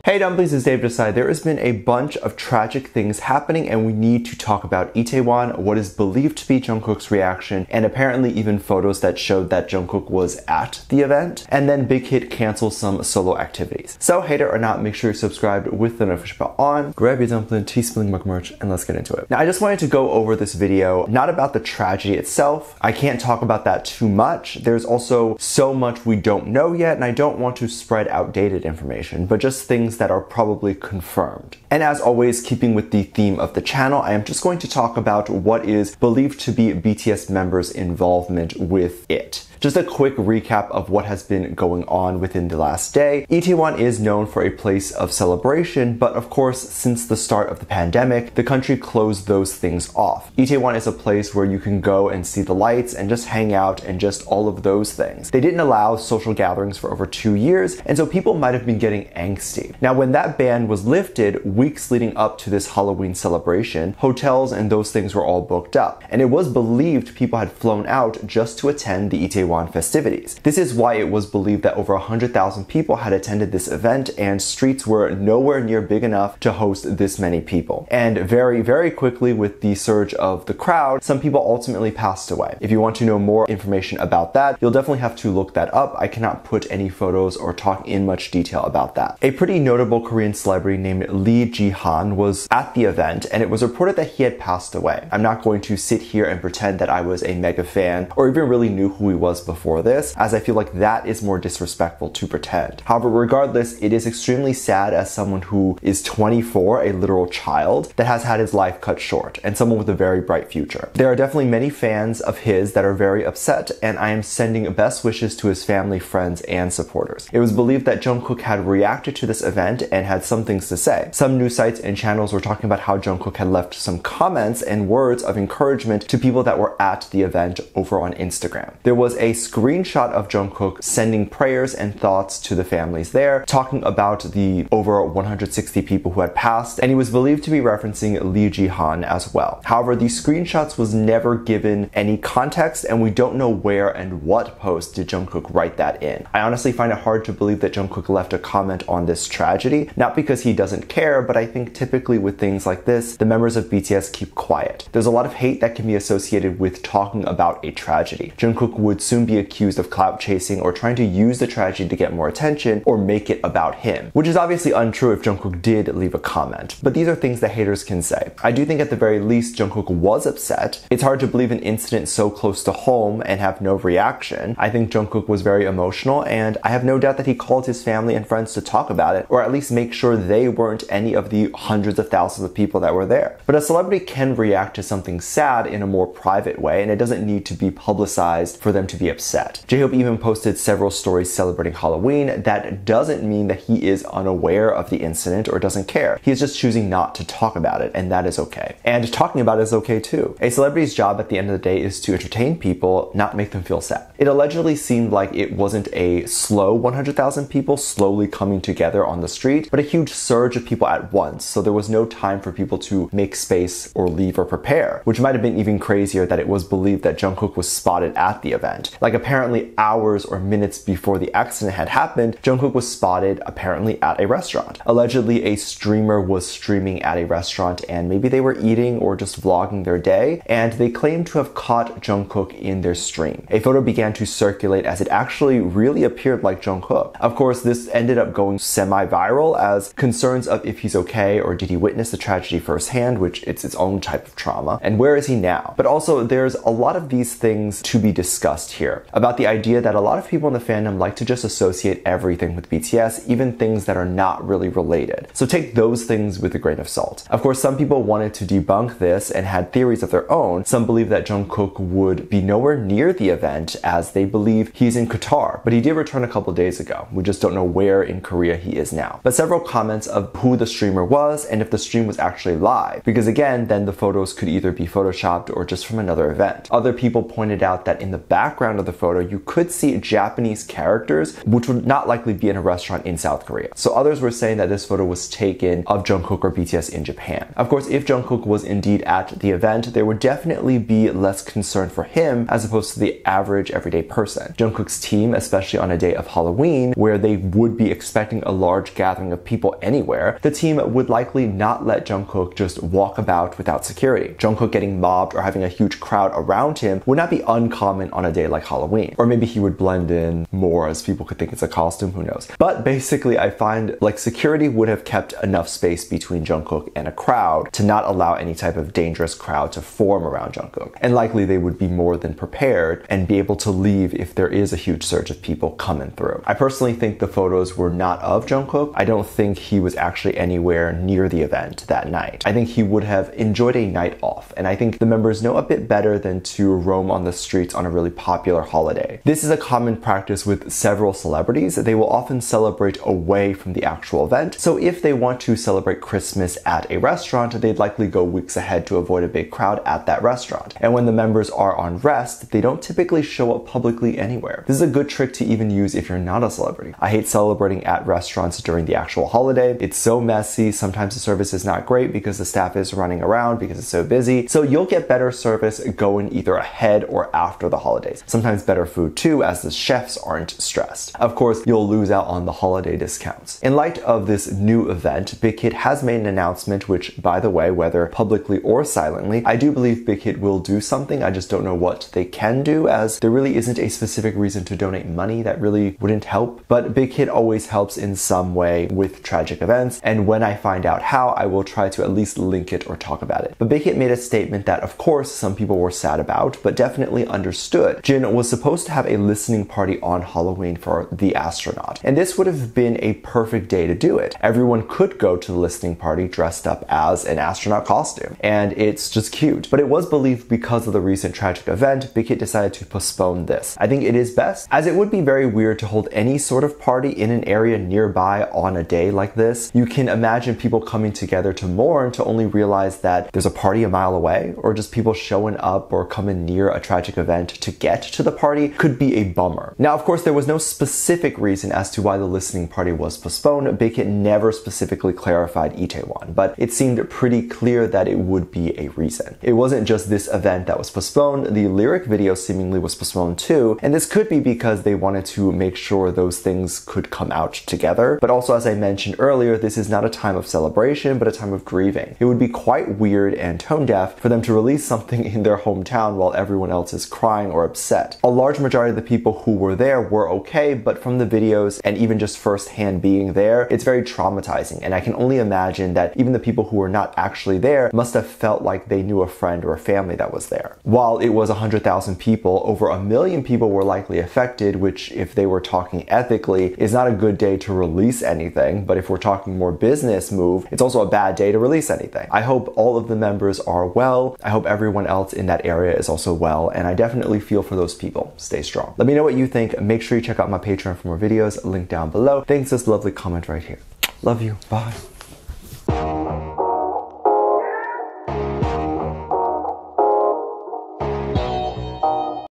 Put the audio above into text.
Hey dumplings, it's Dave Desai. There has been a bunch of tragic things happening and we need to talk about Itaewon, what is believed to be Jung Kook's reaction, and apparently even photos that showed that Jung Kook was at the event, and then BigHit cancels some solo activities. So hater or not, make sure you're subscribed with the notification bell on, grab your dumpling, teaspoon mug merch, and let's get into it. Now I just wanted to go over this video, not about the tragedy itself. I can't talk about that too much. There's also so much we don't know yet, and I don't want to spread outdated information, but just things that are probably confirmed. And as always, keeping with the theme of the channel, I am just going to talk about what is believed to be BTS members' involvement with it. Just a quick recap of what has been going on within the last day. Itaewon is known for a place of celebration, but of course, since the start of the pandemic, the country closed those things off. Itaewon is a place where you can go and see the lights and just hang out and just all of those things. They didn't allow social gatherings for over 2 years, and so people might have been getting angsty. Now, when that ban was lifted, weeks leading up to this Halloween celebration, hotels and those things were all booked up, and it was believed people had flown out just to attend the Itaewon festivities. This is why it was believed that over 100,000 people had attended this event and streets were nowhere near big enough to host this many people. And very, very quickly with the surge of the crowd, some people ultimately passed away. If you want to know more information about that, you'll definitely have to look that up. I cannot put any photos or talk in much detail about that. A pretty notable Korean celebrity named Lee Jihan was at the event, and it was reported that he had passed away. I'm not going to sit here and pretend that I was a mega fan or even really knew who he was before this, as I feel like that is more disrespectful to pretend. However, regardless, it is extremely sad as someone who is 24, a literal child, that has had his life cut short, and someone with a very bright future. There are definitely many fans of his that are very upset, and I am sending best wishes to his family, friends, and supporters. It was believed that Jung Kook had reacted to this event and had some things to say. Some news sites and channels were talking about how Jung Kook had left some comments and words of encouragement to people that were at the event over on Instagram. There was a screenshot of Jung Kook sending prayers and thoughts to the families there, talking about the over 160 people who had passed, and he was believed to be referencing Lee Jihan as well. However, these screenshots was never given any context, and we don't know where and what post did Jung Kook write that in. I honestly find it hard to believe that Jung Kook left a comment on this tragedy, not because he doesn't care, but I think typically with things like this, the members of BTS keep quiet. There's a lot of hate that can be associated with talking about a tragedy. Jung Kook would soon be accused of clout chasing or trying to use the tragedy to get more attention or make it about him, which is obviously untrue if Jung Kook did leave a comment, but these are things that haters can say. I do think at the very least Jung Kook was upset. It's hard to believe an incident so close to home and have no reaction. I think Jung Kook was very emotional, and I have no doubt that he called his family and friends to talk about it, or at least make sure they weren't any of the hundreds of thousands of people that were there. But a celebrity can react to something sad in a more private way, and it doesn't need to be publicized for them to be upset. J-Hope even posted several stories celebrating Halloween. That doesn't mean that he is unaware of the incident or doesn't care. He is just choosing not to talk about it, and that is okay. And talking about it is okay too. A celebrity's job at the end of the day is to entertain people, not make them feel sad. It allegedly seemed like it wasn't a slow 100,000 people slowly coming together on the street, but a huge surge of people at once, so there was no time for people to make space or leave or prepare, which might have been even crazier that it was believed that Jung Kook was spotted at the event. Like apparently hours or minutes before the accident had happened, Jung Kook was spotted apparently at a restaurant. Allegedly, a streamer was streaming at a restaurant and maybe they were eating or just vlogging their day, and they claimed to have caught Jung Kook in their stream. A photo began to circulate as it actually really appeared like Jung Kook. Of course, this ended up going semi-viral as concerns of if he's okay or did he witness the tragedy firsthand, which it's its own type of trauma, and where is he now? But also, there's a lot of these things to be discussed here about the idea that a lot of people in the fandom like to just associate everything with BTS, even things that are not really related. So take those things with a grain of salt. Of course, some people wanted to debunk this and had theories of their own. Some believe that Jung Kook would be nowhere near the event as they believe he's in Qatar, but he did return a couple days ago. We just don't know where in Korea he is now. But several comments of who the streamer was and if the stream was actually live, because again, then the photos could either be photoshopped or just from another event. Other people pointed out that in the background of the photo, you could see Japanese characters, which would not likely be in a restaurant in South Korea. So others were saying that this photo was taken of Jung Kook or BTS in Japan. Of course, if Jung Kook was indeed at the event, there would definitely be less concern for him as opposed to the average everyday person. Jung Kook's team, especially on a day of Halloween, where they would be expecting a large gathering of people anywhere, the team would likely not let Jung Kook just walk about without security. Jung Kook getting mobbed or having a huge crowd around him would not be uncommon on a day like Halloween. Or maybe he would blend in more as people could think it's a costume, who knows. But basically, I find like security would have kept enough space between Jung Kook and a crowd to not allow any type of dangerous crowd to form around Jung Kook. And likely they would be more than prepared and be able to leave if there is a huge surge of people coming through. I personally think the photos were not of Jung Kook. I don't think he was actually anywhere near the event that night. I think he would have enjoyed a night off, and I think the members know a bit better than to roam on the streets on a really popular holiday. This is a common practice with several celebrities. They will often celebrate away from the actual event, so if they want to celebrate Christmas at a restaurant, they'd likely go weeks ahead to avoid a big crowd at that restaurant. And when the members are on rest, they don't typically show up publicly anywhere. This is a good trick to even use if you're not a celebrity. I hate celebrating at restaurants during the actual holiday. It's so messy. Sometimes the service is not great because the staff is running around because it's so busy. So you'll get better service going either ahead or after the holidays. Sometimes better food too, as the chefs aren't stressed. Of course, you'll lose out on the holiday discounts. In light of this new event, BigHit has made an announcement, which, by the way, whether publicly or silently, I do believe BigHit will do something. I just don't know what they can do, as there really isn't a specific reason to donate money that really wouldn't help. But BigHit always helps in some way with tragic events, and when I find out how, I will try to at least link it or talk about it. But BigHit made a statement that, of course, some people were sad about, but definitely understood. Jin was supposed to have a listening party on Halloween for the astronaut, and this would have been a perfect day to do it. Everyone could go to the listening party dressed up as an astronaut costume, and it's just cute. But it was believed because of the recent tragic event, BigHit decided to postpone this. I think it is best, as it would be very weird to hold any sort of party in an area nearby on a day like this. You can imagine people coming together to mourn to only realize that there's a party a mile away, or just people showing up or coming near a tragic event to get to the party could be a bummer. Now, of course, there was no specific reason as to why the listening party was postponed. BigHit never specifically clarified Itaewon, but it seemed pretty clear that it would be a reason. It wasn't just this event that was postponed, the lyric video seemingly was postponed too, and this could be because they wanted to make sure those things could come out together. But also, as I mentioned earlier, this is not a time of celebration, but a time of grieving. It would be quite weird and tone deaf for them to release something in their hometown while everyone else is crying or upset. A large majority of the people who were there were okay, but from the videos and even just firsthand being there, it's very traumatizing, and I can only imagine that even the people who were not actually there must have felt like they knew a friend or a family that was there. While it was 100,000 people, over 1 million people were likely affected, which, if they were talking ethically, is not a good day to release anything, but if we're talking more business move, it's also a bad day to release anything. I hope all of the members are well. I hope everyone else in that area is also well, and I definitely feel for those people. Stay strong. Let me know what you think. Make sure you check out my Patreon for more videos, link down below. Thanks, this lovely comment right here. Love you. Bye.